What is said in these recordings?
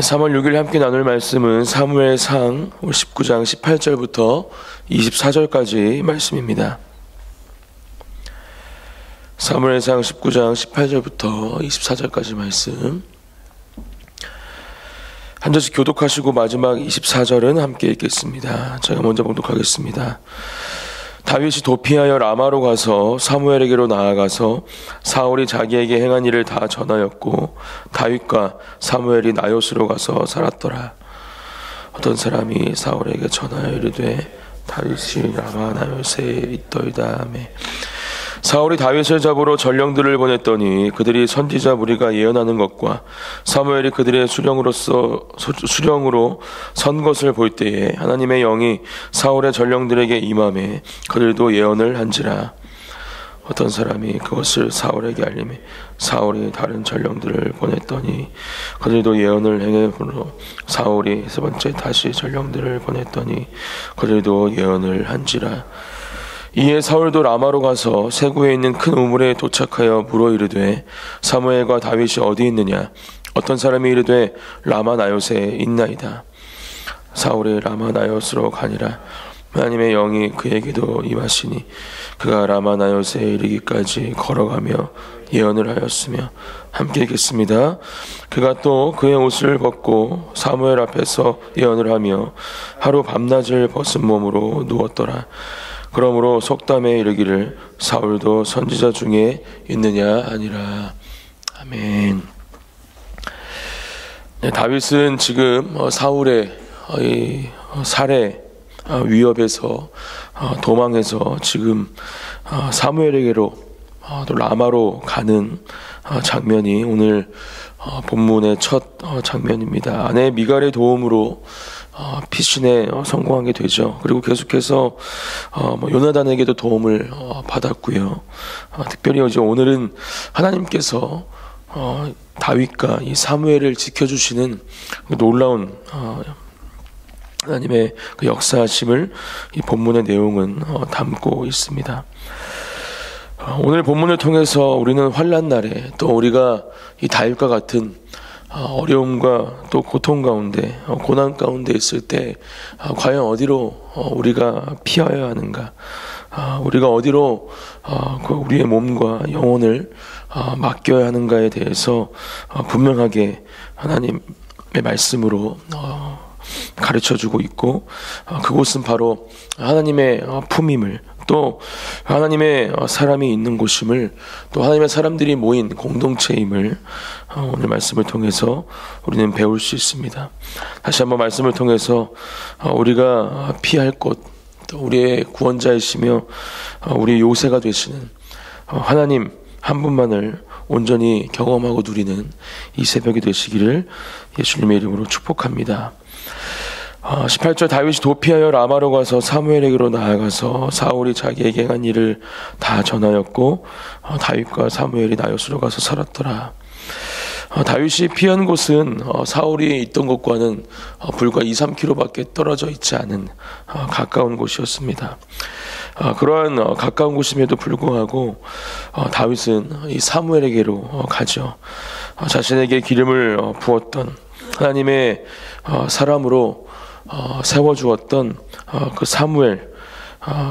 3월 6일 함께 나눌 말씀은 사무엘상 19장 18절부터 24절까지 말씀입니다. 사무엘상 19장 18절부터 24절까지 말씀, 한 절씩 교독하시고 마지막 24절은 함께 읽겠습니다. 제가 먼저 봉독하겠습니다. 다윗이 도피하여 라마로 가서 사무엘에게로 나아가서 사울이 자기에게 행한 일을 다 전하였고 다윗과 사무엘이 나요스로 가서 살았더라. 어떤 사람이 사울에게 전하여 이르되 다윗이 라마 나요스에 있더이다 하며 사울이 다윗을 잡으러 전령들을 보냈더니 그들이 선지자 무리가 예언하는 것과 사무엘이 그들의 수령으로 선 것을 볼 때에 하나님의 영이 사울의 전령들에게 임하매 그들도 예언을 한지라. 어떤 사람이 그것을 사울에게 알리매 사울이 다른 전령들을 보냈더니 그들도 예언을 행함으로 사울이 세 번째 다시 전령들을 보냈더니 그들도 예언을 한지라. 이에 사울도 라마로 가서 세구에 있는 큰 우물에 도착하여 물어 이르되 사무엘과 다윗이 어디 있느냐? 어떤 사람이 이르되 라마 나요스에 있나이다. 사울이 라마 나요스로 가니라. 하나님의 영이 그에게도 임하시니 그가 라마 나요스에 이르기까지 걸어가며 예언을 하였으며, 함께 읽겠습니다. 그가 또 그의 옷을 벗고 사무엘 앞에서 예언을 하며 하루 밤낮을 벗은 몸으로 누웠더라. 그러므로 속담에 이르기를 사울도 선지자 중에 있느냐 아니라. 아멘. 네, 다윗은 지금 사울의 살해 위협에서 도망해서 지금 사무엘에게로 또 라마로 가는 장면이 오늘 본문의 첫 장면입니다. 아내 미갈의 도움으로 피신에 성공하게 되죠. 그리고 계속해서 요나단에게도 도움을 받았고요. 특별히 이제 오늘은 하나님께서 다윗과 이 사무엘을 지켜주시는 놀라운 하나님의 그 역사하심을 이 본문의 내용은 담고 있습니다. 오늘 본문을 통해서 우리는 환난 날에 또 우리가 이 다윗과 같은 어려움과 또 고통 가운데 고난 가운데 있을 때 과연 어디로 우리가 피하여야 하는가, 우리가 어디로 우리의 몸과 영혼을 맡겨야 하는가에 대해서 분명하게 하나님의 말씀으로 가르쳐주고 있고, 그곳은 바로 하나님의 품임을, 또 하나님의 사람이 있는 곳임을, 또 하나님의 사람들이 모인 공동체임을 오늘 말씀을 통해서 우리는 배울 수 있습니다. 다시 한번 말씀을 통해서 우리가 피할 곳, 또 우리의 구원자이시며 우리의 요새가 되시는 하나님 한 분만을 온전히 경험하고 누리는 이 새벽이 되시기를 예수님의 이름으로 축복합니다. 18절, 다윗이 도피하여 라마로 가서 사무엘에게로 나아가서 사울이 자기에게 행한 일을 다 전하였고 다윗과 사무엘이 나요스로 가서 살았더라. 다윗이 피한 곳은 사울이 있던 곳과는 불과 2-3km밖에 떨어져 있지 않은 가까운 곳이었습니다. 그러한 가까운 곳임에도 불구하고 다윗은 이 사무엘에게로 가죠. 자신에게 기름을 부었던 하나님의 사람으로 세워주었던 그 사무엘,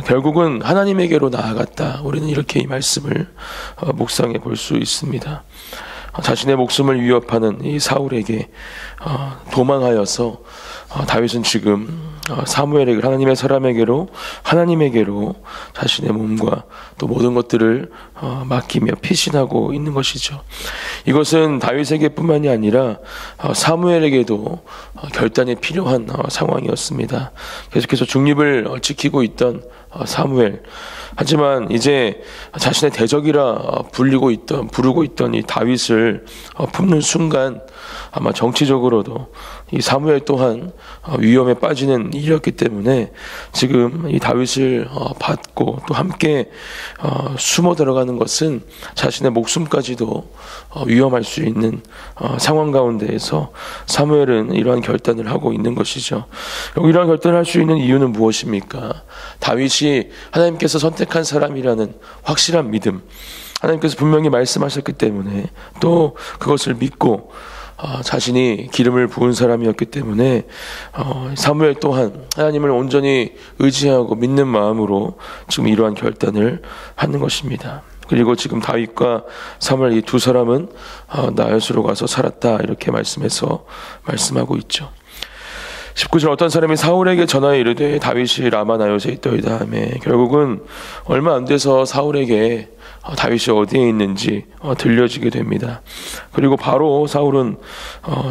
결국은 하나님에게로 나아갔다. 우리는 이렇게 이 말씀을 묵상해 볼 수 있습니다. 자신의 목숨을 위협하는 이 사울에게 도망하여서 다윗은 지금 사무엘에게, 하나님의 사람에게로, 하나님에게로 자신의 몸과 또 모든 것들을 맡기며 피신하고 있는 것이죠. 이것은 다윗에게 뿐만이 아니라 사무엘에게도 결단이 필요한 상황이었습니다. 계속해서 중립을 지키고 있던 사무엘, 하지만 이제 자신의 대적이라 부르고 있던 이 다윗을 품는 순간 아마 정치적으로도 이 사무엘 또한 위험에 빠지는 일이었기 때문에 지금 이 다윗을 받고 또 함께 숨어 들어가는 것은 자신의 목숨까지도 위험할 수 있는 상황 가운데에서 사무엘은 이러한 결단을 하고 있는 것이죠. 이러한 결단을 할 수 있는 이유는 무엇입니까? 다윗이 하나님께서 선택한 사람이라는 확실한 믿음, 하나님께서 분명히 말씀하셨기 때문에 또 그것을 믿고 자신이 기름을 부은 사람이었기 때문에 사무엘 또한 하나님을 온전히 의지하고 믿는 마음으로 지금 이러한 결단을 하는 것입니다. 그리고 지금 다윗과 사무엘 이 두 사람은 나요스로 가서 살았다 이렇게 말씀하고 있죠. 19절 어떤 사람이 사울에게 전하여 이르되 다윗이 라마 나요스에 있더이다 하며 결국은 얼마 안 돼서 사울에게 다윗이 어디에 있는지 들려지게 됩니다. 그리고 바로 사울은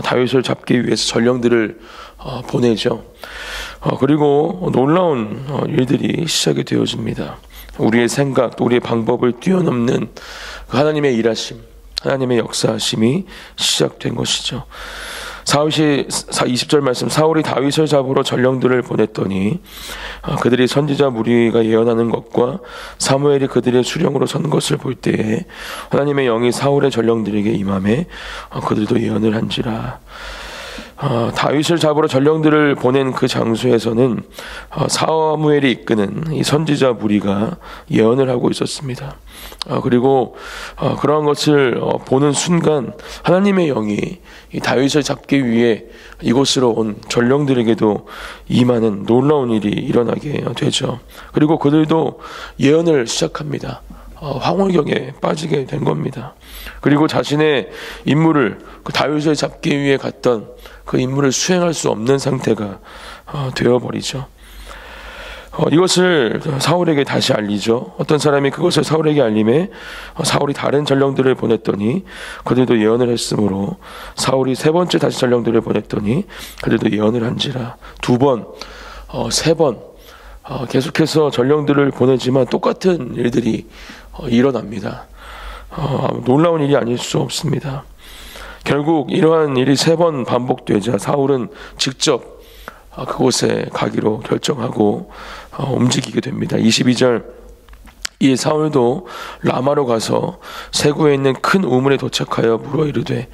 다윗을 잡기 위해서 전령들을 보내죠. 그리고 놀라운 일들이 시작이 되어집니다. 우리의 생각 또 우리의 방법을 뛰어넘는 하나님의 일하심, 하나님의 역사하심이 시작된 것이죠. 20절 말씀 사울이 다윗을 잡으러 전령들을 보냈더니 그들이 선지자 무리가 예언하는 것과 사무엘이 그들의 수령으로 선 것을 볼 때에 하나님의 영이 사울의 전령들에게 임하매 그들도 예언을 한지라. 다윗을 잡으러 전령들을 보낸 그 장소에서는 사무엘이 이끄는 이 선지자 무리가 예언을 하고 있었습니다. 그리고 그러한 것을 보는 순간 하나님의 영이 이 다윗을 잡기 위해 이곳으로 온 전령들에게도 임하는 놀라운 일이 일어나게 되죠. 그리고 그들도 예언을 시작합니다. 황홀경에 빠지게 된 겁니다. 그리고 자신의 임무를 그 다윗을 잡기 위해 갔던 그 임무를 수행할 수 없는 상태가 되어버리죠. 이것을 사울에게 다시 알리죠. 어떤 사람이 그것을 사울에게 알림해 사울이 다른 전령들을 보냈더니 그들도 예언을 했으므로 사울이 세 번째 다시 전령들을 보냈더니 그들도 예언을 한지라. 두 번, 세 번 계속해서 전령들을 보내지만 똑같은 일들이 일어납니다. 놀라운 일이 아닐 수 없습니다. 결국 이러한 일이 세 번 반복되자 사울은 직접 그곳에 가기로 결정하고 움직이게 됩니다. 22절 이에 사울도 라마로 가서 세구에 있는 큰 우물에 도착하여 물어 이르되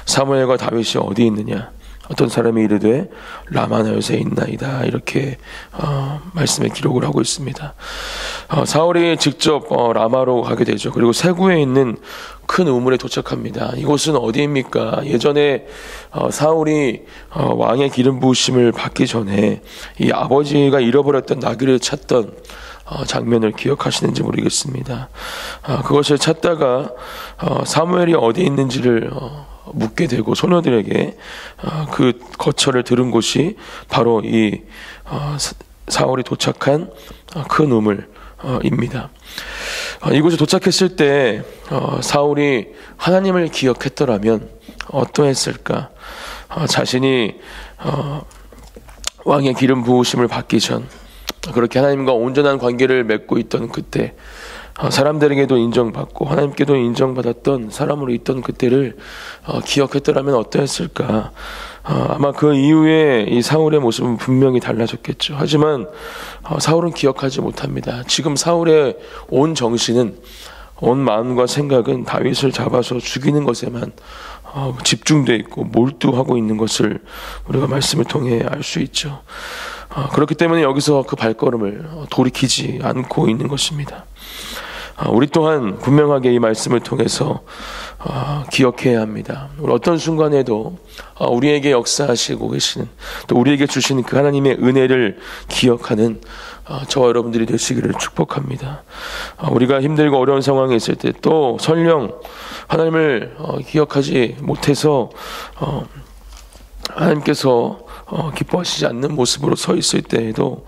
사무엘과 다윗이 어디 있느냐. 어떤 사람이 이르되 라마나요스에 있나이다. 이렇게 말씀에 기록을 하고 있습니다. 사울이 직접 라마로 가게 되죠. 그리고 세구에 있는 큰 우물에 도착합니다. 이곳은 어디입니까? 예전에 사울이 왕의 기름 부으심을 받기 전에 이 아버지가 잃어버렸던 나귀를 찾던 장면을 기억하시는지 모르겠습니다. 그것을 찾다가 사무엘이 어디에 있는지를 묻게 되고 소녀들에게 그 거처를 들은 곳이 바로 이 사울이 도착한 큰 우물입니다. 이곳에 도착했을 때 사울이 하나님을 기억했더라면 어떠했을까? 자신이 왕의 기름 부으심을 받기 전 그렇게 하나님과 온전한 관계를 맺고 있던 그때 사람들에게도 인정받고 하나님께도 인정받았던 사람으로 있던 그때를 기억했더라면 어떠했을까? 아마 그 이후에 이 사울의 모습은 분명히 달라졌겠죠. 하지만 사울은 기억하지 못합니다. 지금 사울의 온 정신은, 온 마음과 생각은 다윗을 잡아서 죽이는 것에만 집중되어 있고 몰두하고 있는 것을 우리가 말씀을 통해 알 수 있죠. 그렇기 때문에 여기서 그 발걸음을 돌이키지 않고 있는 것입니다. 우리 또한 분명하게 이 말씀을 통해서 기억해야 합니다. 우리 어떤 순간에도 우리에게 역사하시고 계시는 또 우리에게 주시는 그 하나님의 은혜를 기억하는 저와 여러분들이 되시기를 축복합니다. 우리가 힘들고 어려운 상황에 있을 때 또 설령 하나님을 기억하지 못해서 하나님께서 기뻐하시지 않는 모습으로 서 있을 때에도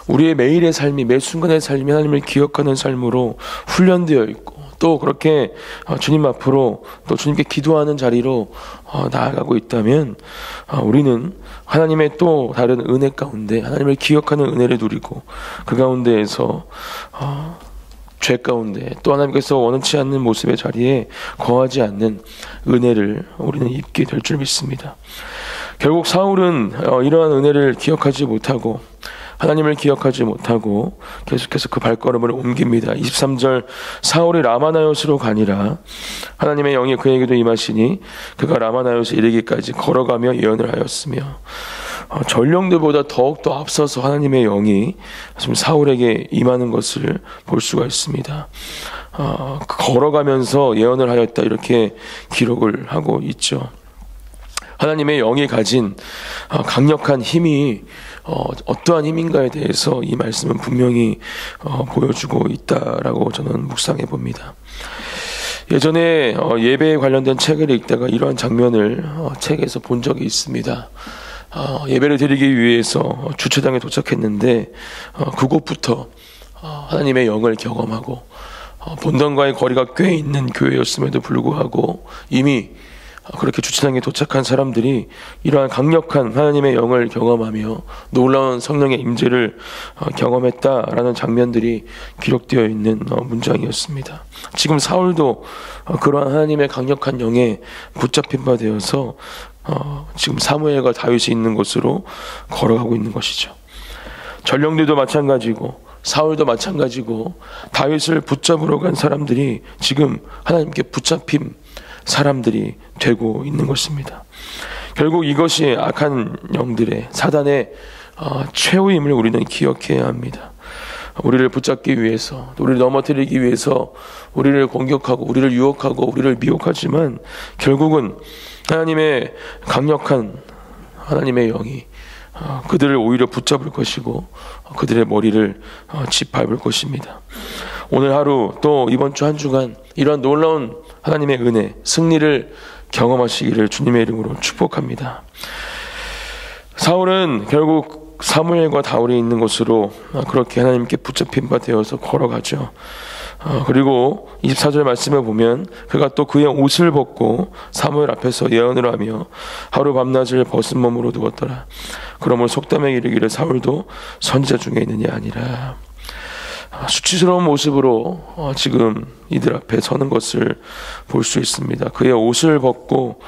우리의 매일의 삶이, 매 순간의 삶이 하나님을 기억하는 삶으로 훈련되어 있고 또 그렇게 주님 앞으로 또 주님께 기도하는 자리로 나아가고 있다면 우리는 하나님의 또 다른 은혜 가운데 하나님을 기억하는 은혜를 누리고 그 가운데에서 죄 가운데 또 하나님께서 원치 않는 모습의 자리에 거하지 않는 은혜를 우리는 입게 될 줄 믿습니다. 결국 사울은 이러한 은혜를 기억하지 못하고 하나님을 기억하지 못하고 계속해서 그 발걸음을 옮깁니다. 23절 사울이 라마나요스로 가니라 하나님의 영이 그에게도 임하시니 그가 라마나요스 이르기까지 걸어가며 예언을 하였으며 전령들보다 더욱더 앞서서 하나님의 영이 지금 사울에게 임하는 것을 볼 수가 있습니다. 걸어가면서 예언을 하였다 이렇게 기록을 하고 있죠. 하나님의 영이 가진 강력한 힘이 어떠한 힘인가에 대해서 이 말씀은 분명히 보여주고 있다라고 저는 묵상해 봅니다. 예전에 예배에 관련된 책을 읽다가 이러한 장면을 책에서 본 적이 있습니다. 예배를 드리기 위해서 주차장에 도착했는데 그곳부터 하나님의 영을 경험하고 본당과의 거리가 꽤 있는 교회였음에도 불구하고 이미 그렇게 주차장에 도착한 사람들이 이러한 강력한 하나님의 영을 경험하며 놀라운 성령의 임재를 경험했다라는 장면들이 기록되어 있는 문장이었습니다. 지금 사울도 그러한 하나님의 강력한 영에 붙잡힌 바 되어서 지금 사무엘과 다윗이 있는 곳으로 걸어가고 있는 것이죠. 전령들도 마찬가지고 사울도 마찬가지고 다윗을 붙잡으러 간 사람들이 지금 하나님께 붙잡힌 사람들이 되고 있는 것입니다. 결국 이것이 악한 영들의 사단의 최후임을 우리는 기억해야 합니다. 우리를 붙잡기 위해서, 우리를 넘어뜨리기 위해서 우리를 공격하고 우리를 유혹하고 우리를 미혹하지만 결국은 하나님의 강력한 하나님의 영이 그들을 오히려 붙잡을 것이고 그들의 머리를 짓밟을 것입니다. 오늘 하루 또 이번 주 한 주간 이러한 놀라운 하나님의 은혜, 승리를 경험하시기를 주님의 이름으로 축복합니다. 사울은 결국 사무엘과 다윗이 있는 곳으로 그렇게 하나님께 붙잡힌 바 되어서 걸어가죠. 그리고 24절 말씀을 보면 그가 또 그의 옷을 벗고 사무엘 앞에서 예언을 하며 하루 밤낮을 벗은 몸으로 누웠더라. 그러므로 속담에 이르기를 사울도 선지자 중에 있느냐 아니라. 수치스러운 모습으로 지금 이들 앞에 서는 것을 볼 수 있습니다. 그의 옷을 벗고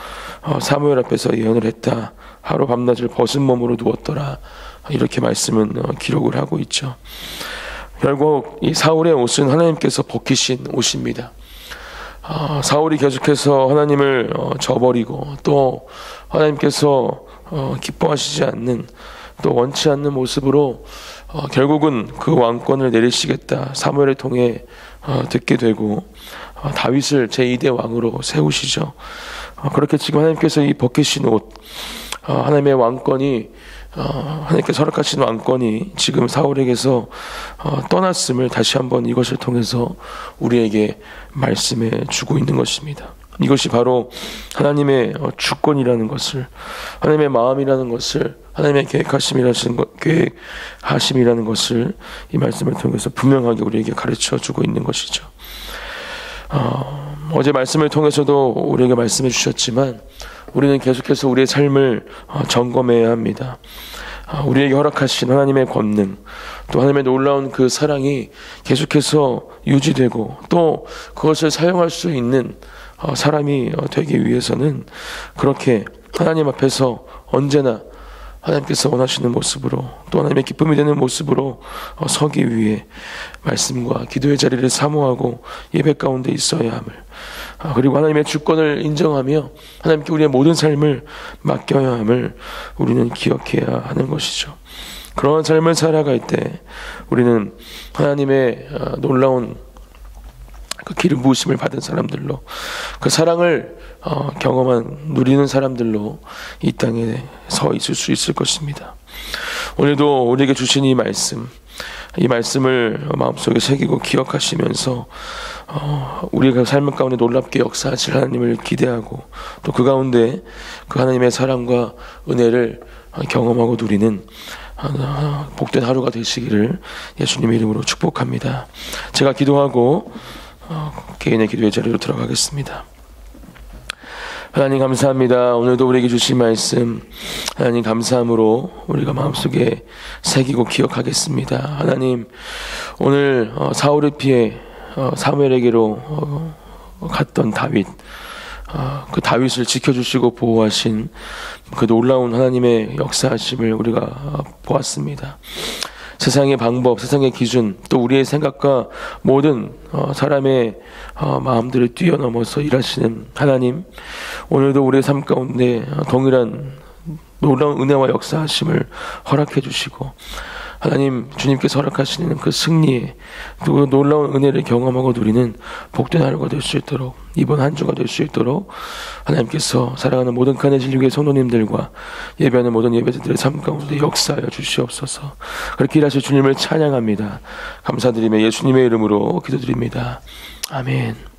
사무엘 앞에서 예언을 했다. 하루 밤낮을 벗은 몸으로 누웠더라. 이렇게 말씀은 기록을 하고 있죠. 결국 이 사울의 옷은 하나님께서 벗기신 옷입니다. 사울이 계속해서 하나님을 저버리고 또 하나님께서 기뻐하시지 않는 또 원치 않는 모습으로 결국은 그 왕권을 내리시겠다 사무엘을 통해 듣게 되고 다윗을 제2대 왕으로 세우시죠. 그렇게 지금 하나님께서 이 벗기신 옷, 하나님의 왕권이 하나님께서 허락하신 왕권이 지금 사울에게서 떠났음을 다시 한번 이것을 통해서 우리에게 말씀해 주고 있는 것입니다. 이것이 바로 하나님의 주권이라는 것을, 하나님의 마음이라는 것을, 하나님의 계획하심이라는 것을 이 말씀을 통해서 분명하게 우리에게 가르쳐 주고 있는 것이죠. 어제 말씀을 통해서도 우리에게 말씀해 주셨지만 우리는 계속해서 우리의 삶을 점검해야 합니다. 우리에게 허락하신 하나님의 권능, 또 하나님의 놀라운 그 사랑이 계속해서 유지되고 또 그것을 사용할 수 있는 사람이 되기 위해서는 그렇게 하나님 앞에서 언제나 하나님께서 원하시는 모습으로 또 하나님의 기쁨이 되는 모습으로 서기 위해 말씀과 기도의 자리를 사모하고 예배 가운데 있어야 함을, 그리고 하나님의 주권을 인정하며 하나님께 우리의 모든 삶을 맡겨야 함을 우리는 기억해야 하는 것이죠. 그러한 삶을 살아갈 때 우리는 하나님의 놀라운 그 기름 부으심을 받은 사람들로, 그 사랑을 누리는 사람들로 이 땅에 서 있을 수 있을 것입니다. 오늘도 우리에게 주신 이 말씀을 마음속에 새기고 기억하시면서 우리가 삶 가운데 놀랍게 역사하실 하나님을 기대하고 또 그 가운데 그 하나님의 사랑과 은혜를 경험하고 누리는 복된 하루가 되시기를 예수님의 이름으로 축복합니다. 제가 기도하고 개인의 기도의 자리로 들어가겠습니다. 하나님 감사합니다. 오늘도 우리에게 주신 말씀 하나님 감사함으로 우리가 마음속에 새기고 기억하겠습니다. 하나님, 오늘 사울을 피해 사무엘에게로 갔던 다윗, 그 다윗을 지켜주시고 보호하신 그 놀라운 하나님의 역사하심을 우리가 보았습니다. 세상의 방법, 세상의 기준, 또 우리의 생각과 모든 사람의 마음들을 뛰어넘어서 일하시는 하나님, 오늘도 우리의 삶 가운데 동일한 놀라운 은혜와 역사하심을 허락해 주시고 하나님 주님께서 허락하시는 그 승리에 또 놀라운 은혜를 경험하고 누리는 복된 하루가 될 수 있도록, 이번 한 주가 될 수 있도록 하나님께서 사랑하는 모든 카네질교회 성도님들과 예배하는 모든 예배자들의 삶 가운데 역사하여 주시옵소서. 그렇게 일하실 주님을 찬양합니다. 감사드리며 예수님의 이름으로 기도드립니다. 아멘.